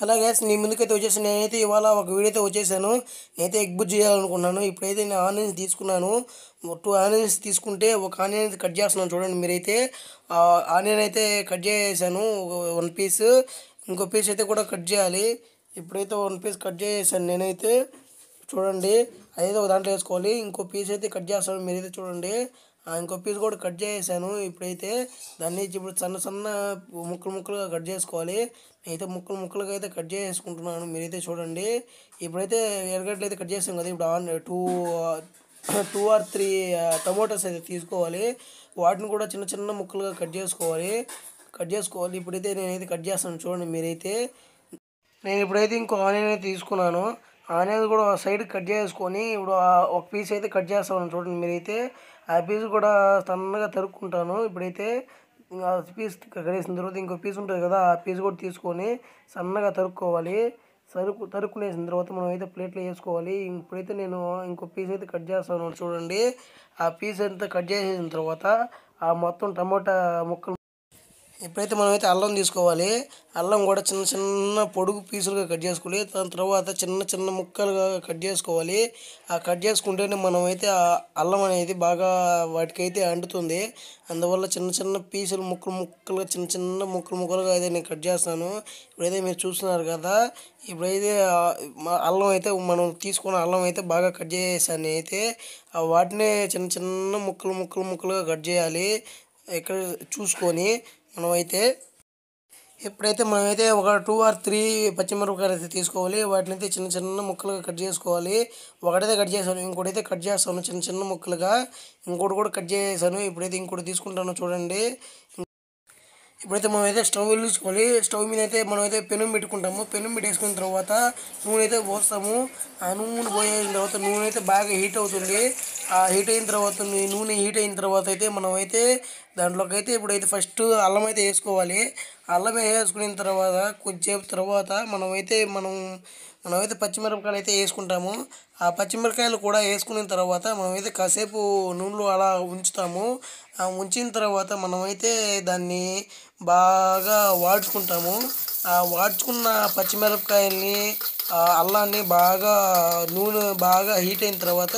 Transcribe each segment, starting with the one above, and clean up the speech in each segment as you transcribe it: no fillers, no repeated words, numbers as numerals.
Hello guys, నీ ముందుకైతే వచ్చేసి నేనైతే ఇవాళ ఒక వీడియో అయితే వచ్చేసాను. నేనైతే ఎగ్ బుజ్జి చేయాలనుకున్నాను. ఇప్పుడైతే నేను ఆనియన్స్ తీసుకున్నాను. 2 ఆనియన్స్ తీసుకుంటే ఒక ఆనియన్ అయితే కట్ చేస్తున్నాను. చూడండి మీరైతే ఆనియన్ అయితే కట్ చేసాను 1 పీస్. ఇంకో పీస్ అయితే కూడా కట్ చేయాలి. ఇప్పుడైతే 1 పీస్ కట్ చేసాను నేనైతే. చూడండి, అదైతే ఒక దాంట్లో వేసుకోవాలి. ఇంకో పీస్ అయితే కట్ చేస్తాను, మీరైతే చూడండి. ఇంకో పీస్ కూడా కట్ చేసాను. ఇప్పుడైతే దాన్ని ఇప్పుడు సన్న సన్న ముక్కలుగా కట్ చేసుకోవాలి. నేనైతే ముక్కలుగా అయితే కట్ చేసుకుంటున్నాను, మీరైతే చూడండి. ఇప్పుడైతే ఎర్రగడ్డలు అయితే కట్ చేసాం కదా. ఇప్పుడు టూ ఆర్ 3 టమోటాస్ అయితే తీసుకోవాలి. వాటిని కూడా చిన్న చిన్న ముక్కలుగా కట్ చేసుకోవాలి. ఇప్పుడైతే నేనైతే కట్ చేస్తాను, చూడండి మీరైతే. నేను ఇప్పుడైతే ఇంకో ఆనియన్ అయితే తీసుకున్నాను. ఆనియన్ కూడా సైడ్ కట్ చేసుకొని ఇప్పుడు ఒక పీస్ అయితే కట్ చేస్తాను, చూడండి మీరైతే. ఆ పీస్ కూడా సన్నగా తరుక్కుంటాను. ఇప్పుడైతే ఆ పీస్ కడిగేసిన తర్వాత ఇంకో పీస్ ఉంటుంది కదా, ఆ పీస్ కూడా తీసుకొని సన్నగా తరుక్కోవాలి. తరుక్కునేసిన తర్వాత మనం అయితే ప్లేట్లో వేసుకోవాలి. ఇప్పుడైతే నేను ఇంకో పీస్ అయితే కట్ చేస్తాను, చూడండి. ఆ పీస్ అంతా కట్ చేసేసిన తర్వాత ఆ మొత్తం టమోటా ముక్కలు. ఇప్పుడైతే మనమైతే అల్లం తీసుకోవాలి. అల్లం కూడా చిన్న చిన్న పొడుగు పీసులుగా కట్ చేసుకోవాలి. దాని తర్వాత చిన్న చిన్న ముక్కలుగా కట్ చేసుకోవాలి. ఆ కట్ చేసుకుంటేనే మనమైతే ఆ అల్లం అనేది బాగా వాటికైతే అంటుతుంది. అందువల్ల చిన్న చిన్న పీసులు ముక్కలుగా చిన్న చిన్న ముక్కలుగా అయితే నేను కట్ చేస్తాను. ఇప్పుడైతే మీరు చూస్తున్నారు కదా. ఇప్పుడైతే అల్లం అయితే మనం తీసుకున్న అల్లం అయితే బాగా కట్ చేసాను నేనైతే. వాటినే చిన్న చిన్న ముక్కలుగా కట్ చేయాలి. ఇక్కడ చూసుకొని మనమైతే ఒక 2 ఆర్ 3 పచ్చిమిరపకాయలు అయితే తీసుకోవాలి. వాటిని అయితే చిన్న చిన్న ముక్కలుగా కట్ చేసుకోవాలి. ఒకటైతే కట్ చేశాను, ఇంకోటైతే కట్ చేస్తాను చిన్న చిన్న ముక్కలుగా. ఇంకోటి కూడా కట్ చేసాను. ఇప్పుడైతే ఇంకోటి తీసుకుంటాను, చూడండి. ఇప్పుడైతే మనమైతే స్టవ్ వెలిగించుకోవాలి. స్టవ్ మీద అయితే మనమైతే పెనం పెట్టుకుంటాము. పెనం పెట్టేసుకున్న తర్వాత నూనె అయితే పోస్తాము. ఆ నూనె పోయిన తర్వాత నూనె అయితే బాగా హీట్ అవుతుంది. ఆ హీట్ అయిన తర్వాత నూనె హీట్ అయిన తర్వాత అయితే మనమైతే దాంట్లోకి అయితే ఇప్పుడైతే ఫస్ట్ అల్లం అయితే వేసుకోవాలి. అల్లం వేసుకున్న తర్వాత కొంచెంసేపు తర్వాత మనమైతే పచ్చిమిరపకాయలు అయితే వేసుకుంటాము. ఆ పచ్చిమిరపకాయలు కూడా వేసుకున్న తర్వాత మనమైతే కాసేపు నూనెలో అలా ఉంచుతాము. ఉంచిన తర్వాత మనమైతే దాన్ని బాగా వాడుకుంటాము. ఆ వాడుకున్న పచ్చిమిరపకాయల్ని అల్లాన్ని బాగా నూనె బాగా హీట్ అయిన తర్వాత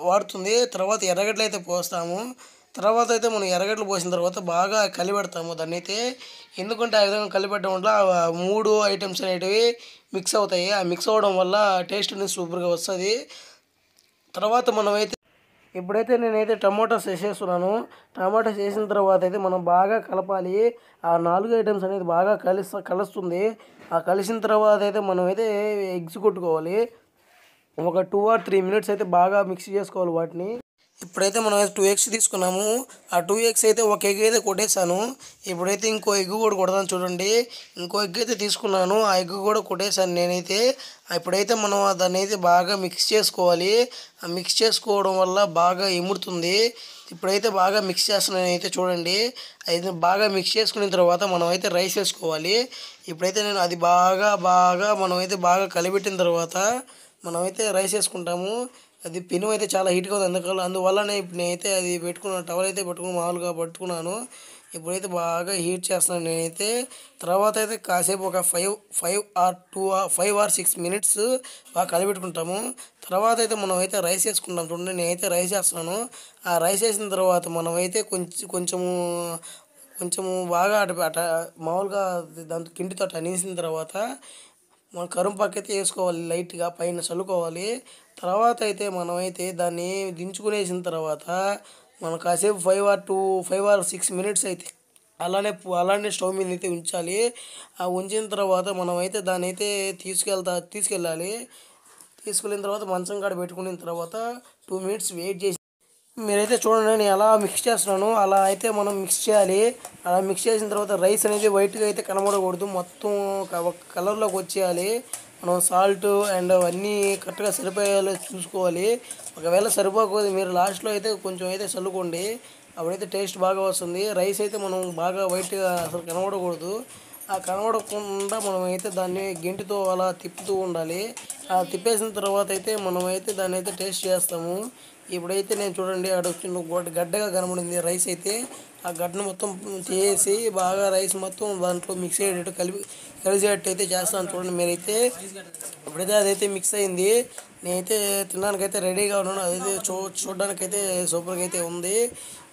వాడుతుంది. తర్వాత ఎర్రగడ్డలు అయితే పోస్తాము. తర్వాత అయితే మనం ఎర్రగడ్డలు పోసిన తర్వాత బాగా కలిపెడతాము దాన్ని అయితే. ఎందుకంటే ఆ విధంగా కలిపెట్టడం వల్ల 3 ఐటమ్స్ అనేటివి మిక్స్ అవుతాయి. ఆ మిక్స్ అవ్వడం వల్ల టేస్ట్ అనేది సూపర్గా వస్తుంది. తర్వాత మనమైతే ఇప్పుడైతే నేనైతే టమోటాస్ వేసేస్తున్నాను. టమాటాస్ వేసిన తర్వాత అయితే మనం బాగా కలపాలి. ఆ 4 ఐటమ్స్ అనేది బాగా కలుస్తుంది. ఆ కలిసిన తర్వాత అయితే మనమైతే ఎగ్స్ కొట్టుకోవాలి. ఒక 2 ఆర్ 3 మినిట్స్ అయితే బాగా మిక్స్ చేసుకోవాలి వాటిని. ఇప్పుడైతే మనం 2 ఎగ్స్ తీసుకున్నాము. ఆ 2 ఎగ్స్ అయితే ఒక ఎగ్ అయితే కొట్టేసాను. ఇప్పుడైతే ఇంకో ఎగ్ కూడా కొడదాను, చూడండి. ఇంకో ఎగ్ అయితే తీసుకున్నాను. ఆ ఎగ్ కూడా కొట్టేసాను నేనైతే. ఇప్పుడైతే మనం దాన్ని అయితే బాగా మిక్స్ చేసుకోవాలి. ఆ మిక్స్ చేసుకోవడం వల్ల బాగా ఇముడుతుంది. ఇప్పుడైతే బాగా మిక్స్ చేస్తున్నాను నేనైతే, చూడండి. అయితే బాగా మిక్స్ చేసుకున్న తర్వాత మనం అయితే రైస్ వేసుకోవాలి. ఇప్పుడైతే నేను అది బాగా మనమైతే బాగా కలిపెట్టిన తర్వాత మనమైతే రైస్ వేసుకుంటాము. అది పెనం అయితే చాలా హీట్గా ఉంది. అందువల్లనే ఇప్పుడు నేనైతే అది పెట్టుకున్నాను, టవల్ అయితే మామూలుగా పట్టుకున్నాను. ఇప్పుడైతే బాగా హీట్ చేస్తున్నాను నేనైతే. తర్వాత అయితే కాసేపు ఒక 5 ఆర్ 6 మినిట్స్ బాగా కలిపెట్టుకుంటాము. తర్వాత అయితే మనం అయితే రైస్ వేసుకుంటాం, చూడండి. నేనైతే రైస్ వేస్తున్నాను. ఆ రైస్ వేసిన తర్వాత మనమైతే కొంచెము బాగా మామూలుగా దాంతో కిండితో అనేసిన తర్వాత మనం కరింపాకు అయితే వేసుకోవాలి. లైట్గా పైన చల్లుకోవాలి. తర్వాత అయితే మనమైతే దాన్ని దించుకునేసిన తర్వాత మనం కాసేపు 5 ఆర్ 6 మినిట్స్ అయితే అలానే స్టవ్ మీద అయితే ఉంచాలి. ఆ ఉంచిన తర్వాత మనమైతే దాన్ని అయితే తీసుకెళ్ళాలి. తీసుకెళ్ళిన తర్వాత మంచం కాడ పెట్టుకున్న తర్వాత 2 మినిట్స్ వెయిట్ చేసి మీరైతే చూడండి నేను ఎలా మిక్స్ చేస్తున్నాను. అలా అయితే మనం మిక్స్ చేయాలి. అలా మిక్స్ చేసిన తర్వాత రైస్ అనేది వైట్గా అయితే కనబడకూడదు, మొత్తం ఒక కలర్లోకి వచ్చేయాలి. మనం సాల్ట్ అండ్ అవన్నీ కరెక్ట్గా సరిపోయేలా చూసుకోవాలి. ఒకవేళ సరిపోకపోతే మీరు లాస్ట్లో అయితే కొంచెం అయితే చల్లుకోండి. అప్పుడైతే టేస్ట్ బాగా వస్తుంది. రైస్ అయితే మనం బాగా వైట్గా అసలు కనబడకూడదు. ఆ కనబడకుండా మనం అయితే దాన్ని గెంటితో అలా తిప్పుతూ ఉండాలి. ఆ తిప్పేసిన తర్వాత అయితే మనమైతే దాన్ని అయితే టేస్ట్ చేస్తాము. ఇప్పుడైతే నేను చూడండి అక్కడ గడ్డగా కనబడింది రైస్ అయితే. ఆ గడ్డను మొత్తం తీసి బాగా రైస్ మొత్తం దాంట్లో మిక్స్ అయ్యేటట్టు కలిసేటట్టు అయితే చేస్తాను చూడండి మీరైతే. ఇప్పుడైతే అదైతే మిక్స్ అయింది. నేనైతే తినడానికైతే రెడీగా ఉన్నాను. అదైతే చూడడానికైతే సూపర్గా అయితే ఉంది.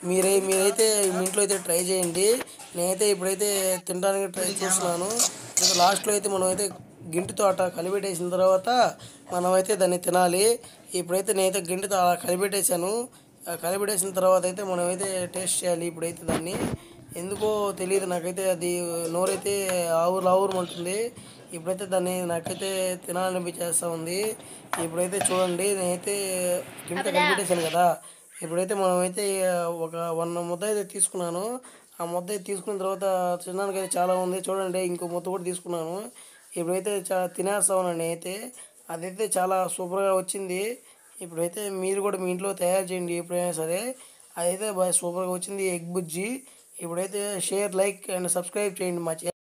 మీరైతే మీ ఇంట్లో అయితే ట్రై చేయండి. నేనైతే ఇప్పుడైతే తినడానికి ట్రై చేస్తున్నాను. లాస్ట్లో అయితే మనం అయితే గింటితో అట్లా కలిపెట్టేసిన తర్వాత మనమైతే దాన్ని తినాలి. ఇప్పుడైతే నేనైతే గింటితో అలా కలిపెట్టేశాను. కలిపెట్టేసిన తర్వాత అయితే మనమైతే టేస్ట్ చేయాలి ఇప్పుడైతే దాన్ని. ఎందుకో తెలియదు నాకైతే అది నోరైతే ఆవురుమంటుంది. ఇప్పుడైతే దాన్ని నాకైతే తినాలనిపించేస్తూ ఉంది. ఇప్పుడైతే చూడండి నేనైతే గింట కలిపెట్టేశాను కదా. ఇప్పుడైతే మనమైతే ఒక 1 ముద్ద అయితే తీసుకున్నాను. ఆ ముద్ద అయితే తీసుకున్న తర్వాత తినడానికి అయితే చాలా ఉంది. చూడండి ఇంకో ముద్ద కూడా తీసుకున్నాను. ఇప్పుడైతే తినేస్తా ఉన్నాను నేనైతే. అదైతే చాలా సూపర్గా వచ్చింది. ఇప్పుడైతే మీరు కూడా మీ ఇంట్లో తయారు చేయండి ఎప్పుడైనా సరే. అదైతే బాగా సూపర్గా వచ్చింది ఎగ్ బుజ్జి. ఇప్పుడైతే షేర్, లైక్ అండ్ సబ్స్క్రైబ్ చేయండి మా